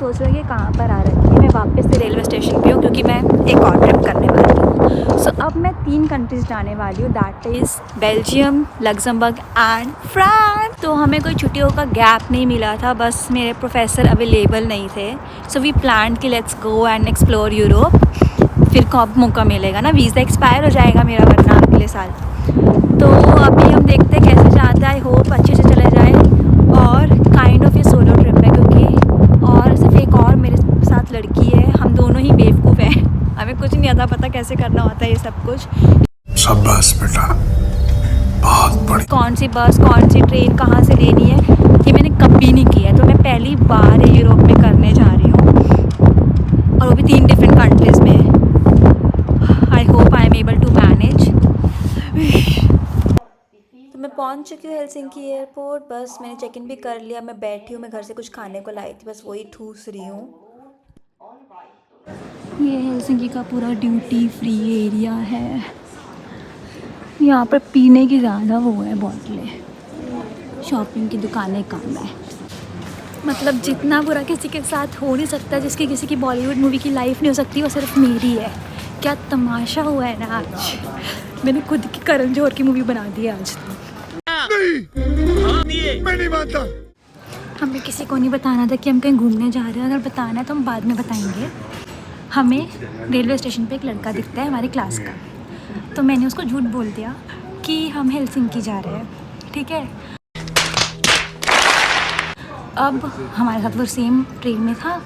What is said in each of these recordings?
सोच रही हूँ कि कहाँ पर आ रखी है। मैं वापस से रेलवे स्टेशन पे हूँ क्योंकि मैं एक और ट्रिप करने वाली हूँ। सो अब मैं 3 कंट्रीज़ जाने वाली हूँ, that is Belgium, Luxembourg and France. तो हमें कोई छुट्टियों का गैप नहीं मिला था, बस मेरे प्रोफेसर अवेलेबल नहीं थे। सो वी प्लान कि let's go and explore Europe. फिर कब मौका मिलेगा ना, वीज़ा एक्सपायर हो जाएगा मेरा वरना अगले साल। तो अभी हम देखते हैं कैसे जाता है। आई होप अच्छे से चले जाए। और काइंड ऑफ ये सोलो ट्रिप है क्योंकि और सिर्फ एक और मेरे साथ लड़की है। हम दोनों ही बेवकूफ़ हैं, हमें कुछ नहीं आता पता कैसे करना होता है ये सब कुछ। शाबाश बेटा, बहुत बड़ी। कौन सी बस, कौन सी ट्रेन, कहाँ से लेनी है, ये मैंने कभी नहीं किया है। तो मैं पहली बार यूरोप में करने जा रही हूँ और वो भी 3 डिफरेंट कंट्रीज़ में। I hope I am able to manage. तो मैं पहुंच चुकी हूँ हेलसिंकी एयरपोर्ट। बस मैंने चेक इन भी कर लिया, मैं बैठी हूँ। मैं घर से कुछ खाने को लाई थी, बस वही ठूस रही हूँ। ये हेलसिंकी का पूरा ड्यूटी फ्री एरिया है। यहाँ पर पीने की ज़्यादा वो है, बॉटलें। शॉपिंग की दुकानें कम है। मतलब जितना बुरा किसी के साथ हो नहीं सकता, जिसकी किसी की बॉलीवुड मूवी की लाइफ नहीं हो सकती, वो सिर्फ मेरी है। क्या तमाशा हुआ है ना आज। मैंने खुद की करण जौहर की मूवी बना दी है आज। नहीं, मैं नहीं मानता। हमें किसी को नहीं बताना था कि हम कहीं घूमने जा रहे हैं। अगर बताना है तो हम बाद में बताएंगे। हमें रेलवे स्टेशन पे एक लड़का दिखता है हमारी क्लास का, तो मैंने उसको झूठ बोल दिया कि हम हेलसिंकी जा रहे हैं, ठीक है। अब हमारे साथ वो सेम ट्रेन में था।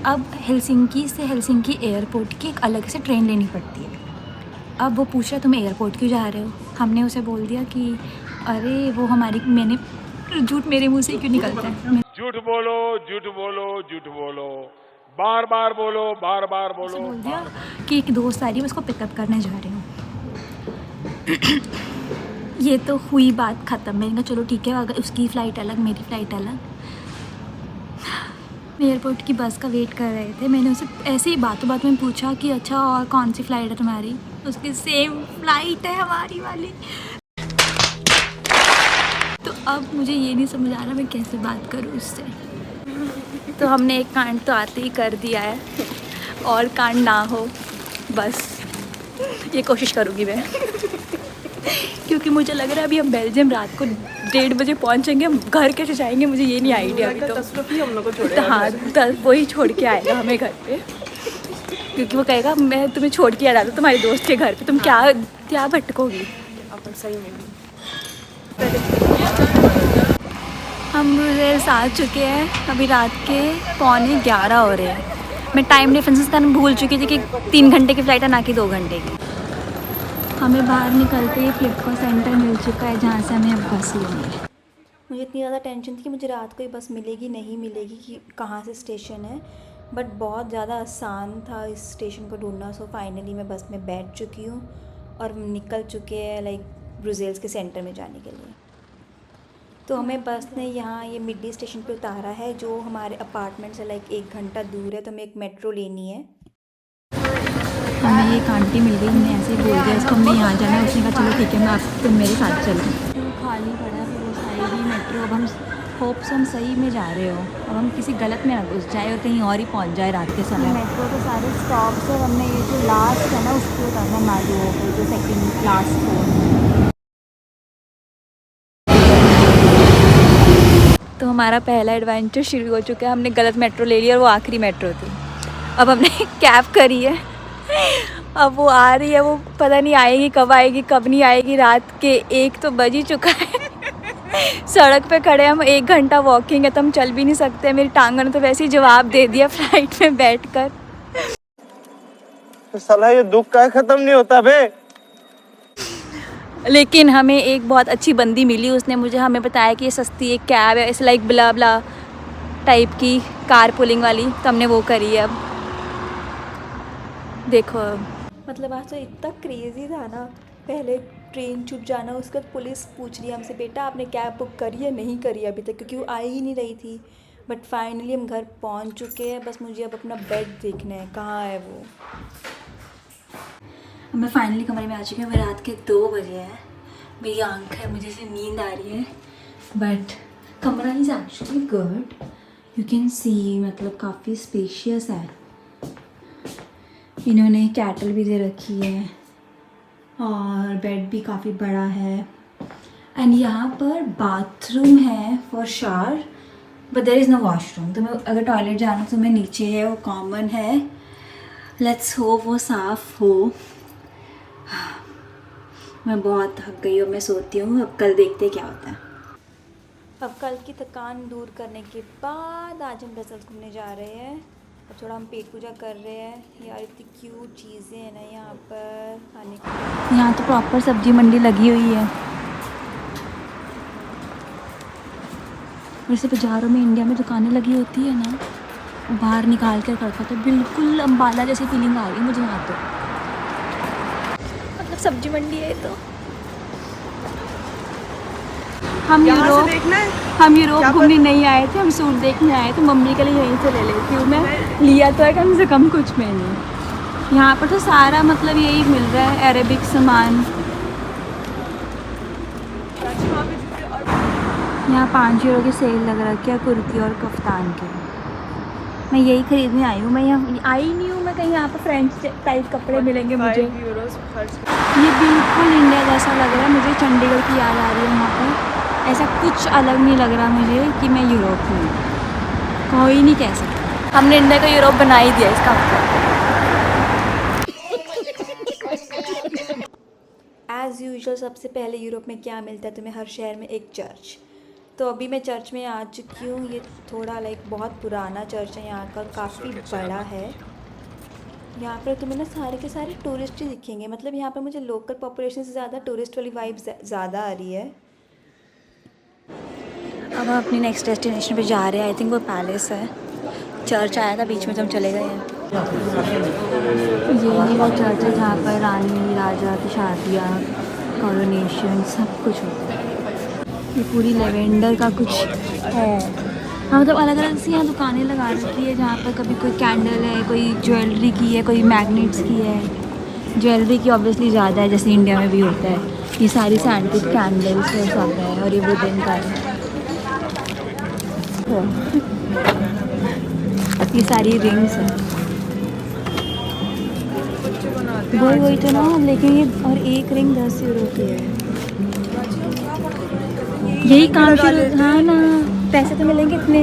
अब हेलसिंकी से हेलसिंकी एयरपोर्ट की एक अलग से ट्रेन लेनी पड़ती है। अब वो पूछ रहा तुम एयरपोर्ट क्यों जा रहे हो। हमने उसे बोल दिया कि अरे वो हमारी, मैंने झूठ मेरे मुंह से क्यों निकलता है। झूठ बोलो, झूठ बोलो, झूठ बोलो, बार बार बोलो, बार बार उसे बोलो। बोल दिया कि एक दोस्त आ रही है, उसको पिकअप करने जा रही हूँ। ये तो हुई बात ख़त्म। मैंने कहा चलो ठीक है, अगर उसकी फ़्लाइट अलग मेरी फ़्लाइट अलग। एयरपोर्ट की बस का वेट कर रहे थे। मैंने उसे ऐसे ही बातों बात में पूछा कि अच्छा और कौन सी फ़्लाइट है तुम्हारी। उसकी सेम फ़्लाइट है हमारी वाली। तो अब मुझे ये नहीं समझ आ रहा मैं कैसे बात करूँ उससे। तो हमने एक कांड तो आते ही कर दिया है, और कांड ना हो बस ये कोशिश करूँगी मैं। क्योंकि मुझे लग रहा है अभी हम बेल्जियम रात को 1:30 बजे पहुंचेंगे। हम घर कैसे जाएंगे मुझे ये नहीं आइडिया अभी तो। हम लोग को छोड़ेगा हाँ, वही छोड़ के आएगा हमें घर पे, क्योंकि वो कहेगा मैं तुम्हें छोड़ के आ जाता तुम्हारे दोस्त के घर पे, तुम क्या क्या भटकोगी। अपन सही में भी। हम ब्रुसेल्स आ चुके हैं, अभी रात के 11:15 हो रहे हैं। मैं टाइम डिफरेंसेस का भूल चुकी थी कि 3 घंटे की फ़्लाइट है ना कि 2 घंटे की। हमें बाहर निकलते ही फ्लिपकार्ट सेंटर मिल चुका है जहाँ से हमें अब बस लेंगे। मुझे इतनी ज़्यादा टेंशन थी कि मुझे रात को ही बस मिलेगी नहीं मिलेगी, कि कहाँ से स्टेशन है। बट बहुत ज़्यादा आसान था इस स्टेशन को ढूंढना। सो फाइनली मैं बस में बैठ चुकी हूँ और निकल चुके हैं लाइक ब्रुसेल्स के सेंटर में जाने के लिए। तो हमें बस ने यहाँ ये मिडी स्टेशन पे उतारा है, जो हमारे अपार्टमेंट से लाइक 1 घंटा दूर है। तो हमें एक मेट्रो लेनी है। हमें एक आंटी मिल गई, हमने ऐसे ही बोल दिया इसको हमने यहाँ जाना है। उसने कहा चलो ठीक है मैं तुम मेरे साथ चलो। खाली पड़ा है, फिर उस आएगी मेट्रो। अब हम होप से हम सही में जा रहे हो, अब हम किसी गलत में ना घुस जाए और कहीं और ही पहुँच जाए रात के समय। मेट्रो के सारे स्टॉप्स और हमने ये जो लास्ट है ना उसको उतरना मालूम हो, जो सेकेंड लास्ट हो। तो हमारा पहला एडवेंचर शुरू हो चुका है। हमने गलत मेट्रो ले लिया और वो आखिरी मेट्रो थी। अब हमने कैब करी है, अब वो आ रही है। वो पता नहीं आएगी कब आएगी कब नहीं आएगी। रात के 1 तो बज ही चुका है। सड़क पे खड़े हम, 1 घंटा वॉकिंग है तो हम चल भी नहीं सकते। मेरी टांगों ने तो वैसे ही जवाब दे दिया फ्लाइट में बैठकर। तो साला ये दुख का खत्म नहीं होता बे। लेकिन हमें एक बहुत अच्छी बंदी मिली, उसने मुझे हमें बताया कि ये सस्ती एक कैब है, ऐसे लाइक ब्ला ब्ला टाइप की कार पुलिंग वाली। तो हमने वो करी है। अब देखो मतलब आज तो इतना क्रेज़ी था ना। पहले ट्रेन छूट जाना, उसके बाद पुलिस पूछ रही है हमसे बेटा आपने कैब बुक करी है नहीं करी अभी तक, क्योंकि वो आई ही नहीं रही थी। बट फाइनली हम घर पहुंच चुके हैं। बस मुझे अब अपना बेड देखना है कहाँ है वो। मैं फाइनली कमरे में आ चुकी हूँ। मैं रात के 2 बजे है, मेरी आँख है, मुझे से नींद आ रही है। बट कमरा is actually good. You can see मतलब काफ़ी स्पेशियस है। इन्होंने कैटल भी दे रखी है और बेड भी काफ़ी बड़ा है। एंड यहाँ पर बाथरूम है for shower but there is no washroom. तो मैं अगर टॉयलेट जाना तो मैं नीचे है, वो कॉमन है। लेट्स होप वो साफ़ हो। मैं बहुत थक गई हूँ, मैं सोती हूँ। अब कल देखते क्या होता है। अब कल की थकान दूर करने के बाद आज हम ब्रसल्स घूमने जा रहे हैं। अब थोड़ा हम पेट पूजा कर रहे हैं। यार इतनी क्यूट चीज़ें हैं ना यहाँ पर खाने की। यहाँ तो प्रॉपर सब्जी मंडी लगी हुई है। वैसे बाज़ारों में इंडिया में दुकानें लगी होती है ना, बाहर निकाल कर रखा तो बिल्कुल अम्बाला जैसी फीलिंग आ रही है मुझे यहाँ तो। मतलब सब्जी मंडी है तो। हम यूरोप घूमने नहीं आए थे, हम सूट देखने आए थे। मम्मी के लिए यहीं से ले लेती हूँ मैं। लिया तो है कम से कम कुछ में नहीं। यहाँ पर तो सारा मतलब यही मिल रहा है, अरेबिक सामान। यहाँ 5 यूरो की सेल लग रखी है कुर्ती और कफ्तान की। मैं यही खरीदने आई हूँ। मैं यहाँ आई नहीं हूँ, मैं कहीं यहाँ पर फ्रेंच टाइप कपड़े मिलेंगे मुझे। ये बिल्कुल इंडिया जैसा लग रहा है मुझे। चंडीगढ़ की याद आ रही है यहाँ पर। ऐसा कुछ अलग नहीं लग रहा मुझे कि मैं यूरोप हूँ। कोई नहीं कह सकता। हमने इंडिया को यूरोप बना ही दिया इसका मतलब। एज़ यूजुअल सबसे पहले यूरोप में क्या मिलता है तुम्हें? हर शहर में एक चर्च। तो अभी मैं चर्च में आ चुकी हूँ। ये थोड़ा बहुत पुराना चर्च है यहाँ का, काफ़ी बड़ा है। यहाँ पर तुम्हें ना सारे के सारे टूरिस्ट ही दिखेंगे। मतलब यहाँ पर मुझे लोकल पॉपुलेशन से ज़्यादा टूरिस्ट वाली वाइब ज़्यादा आ रही है। अब हम अपनी नेक्स्ट डेस्टिनेशन पे जा रहे हैं। आई थिंक वो पैलेस है। चर्च आया था बीच में तो हम चले गए हैं। ये वो चर्च है जहाँ पर रानी राजा की शादियाँ, कॉरोनेशन सब कुछ होता है। ये पूरी लेवेंडर का कुछ है। हाँ मतलब अलग अलग सी यहाँ दुकानें लगा रखी है जहाँ पर कभी कोई कैंडल है, कोई ज्वेलरी की है, कोई मैग्नेट्स की है। ज्वेलरी की ऑब्वियसली ज़्यादा है जैसे इंडिया में भी होता है। ये सारी सैंटिक कैंडल्स है सब है। और ये वुडन का है। ये सारी रिंग्स हैं। वही तो ना। लेकिन ये और एक रिंग 10 यूरो की है। यही काम शुरू। हाँ ना, पैसे तो मिलेंगे इतने।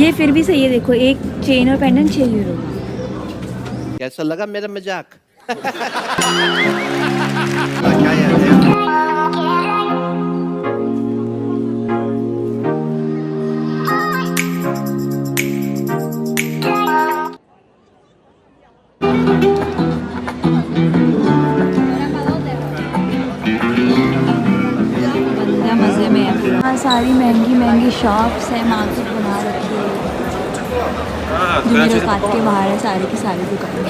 ये फिर भी सही है। देखो एक चेन और पेंडेंट 6 यूरो। कैसा लगा मेरा मजाक? मज़े में है पूरा। हाँ सारी महंगी महंगी शॉप्स है, मार्केट बना रखी है जो मेरे औकात के बाहर है सारी की सारी दुकानें।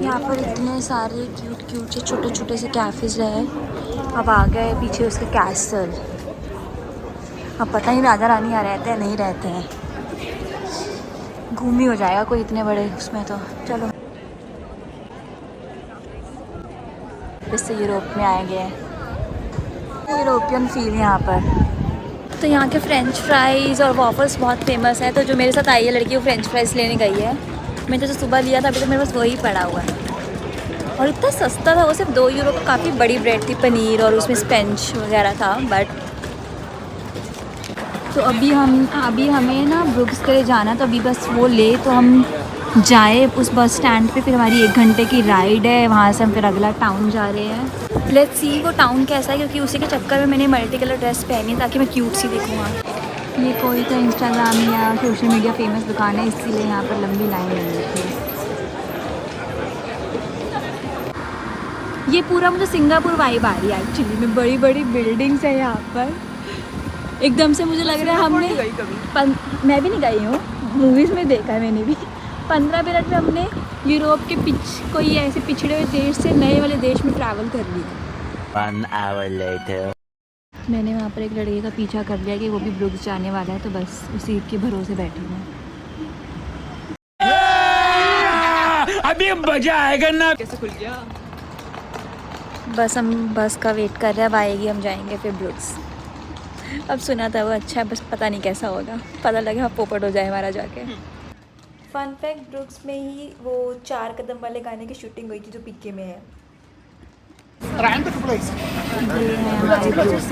यहाँ पर इतने सारे क्यूट क्यूट से छोटे छोटे से कैफ़ेज़ है। अब आ गए पीछे उसके कैसल। अब पता नहीं राजा रानी यहाँ रहते हैं नहीं रहते हैं। घूम ही हो जाएगा कोई इतने बड़े उसमें तो। चलो इससे यूरोप में आए गए। यूरोपियन फील यहाँ पर। तो यहाँ के फ्रेंच फ्राइज़ और वॉफल्स बहुत फेमस है। तो जो मेरे साथ आई है लड़की वो फ्रेंच फ्राइज़ लेने गई है। मैंने तो सुबह लिया था, अभी तो मेरे पास वही पड़ा हुआ है। और इतना सस्ता था वो, सिर्फ 2 यूरो का। काफ़ी बड़ी ब्रेड थी, पनीर और उसमें स्पेंच वगैरह था। बट तो अभी हमें ना ब्रुक्स के लिए जाना। तो अभी बस वो ले तो हम जाए उस बस स्टैंड पे। फिर हमारी 1 घंटे की राइड है। वहाँ से हम फिर अगला टाउन जा रहे हैं। लेट्स सी वो टाउन कैसा है, क्योंकि उसी के चक्कर में मैंने मल्टी कलर ड्रेस पहनी ताकि मैं क्यूट सी दिखूँगा। ये कोई तो इंस्टाग्राम या सोशल मीडिया फेमस दुकान है, इसीलिए यहाँ पर लंबी लाइन लगी रखी है। ये पूरा मुझे सिंगापुर वाइब आ रही है एक्चुअली में। बड़ी बड़ी बिल्डिंग्स है यहाँ पर। एकदम से मुझे लग रहा है हमने मैं भी नहीं गई हूँ, मूवीज़ में देखा है मैंने भी। 15 मिनट में हमने यूरोप के कोई ऐसे पिछड़े हुए देश से नए वाले देश में ट्रैवल कर लिया। 1 hour later. मैंने वहाँ पर एक लड़के का पीछा कर लिया कि वो भी ब्रुक्स जाने वाला है, तो बस उसी के भरोसे बैठी हूँ। अभी मजा आएगा ना। कैसे खुल गया? बस हम बस का वेट कर रहे हैं। अब आएगी हम जाएंगे फिर ब्रुक्स। अब सुना था वो अच्छा है, बस पता नहीं कैसा होगा, पता लगा पोपट हो जाए हमारा जाके। फन फैक्ट, ब्रुक्स में ही वो 4 कदम वाले गाने की शूटिंग हुई थी जो पीके में है। ये है हमारे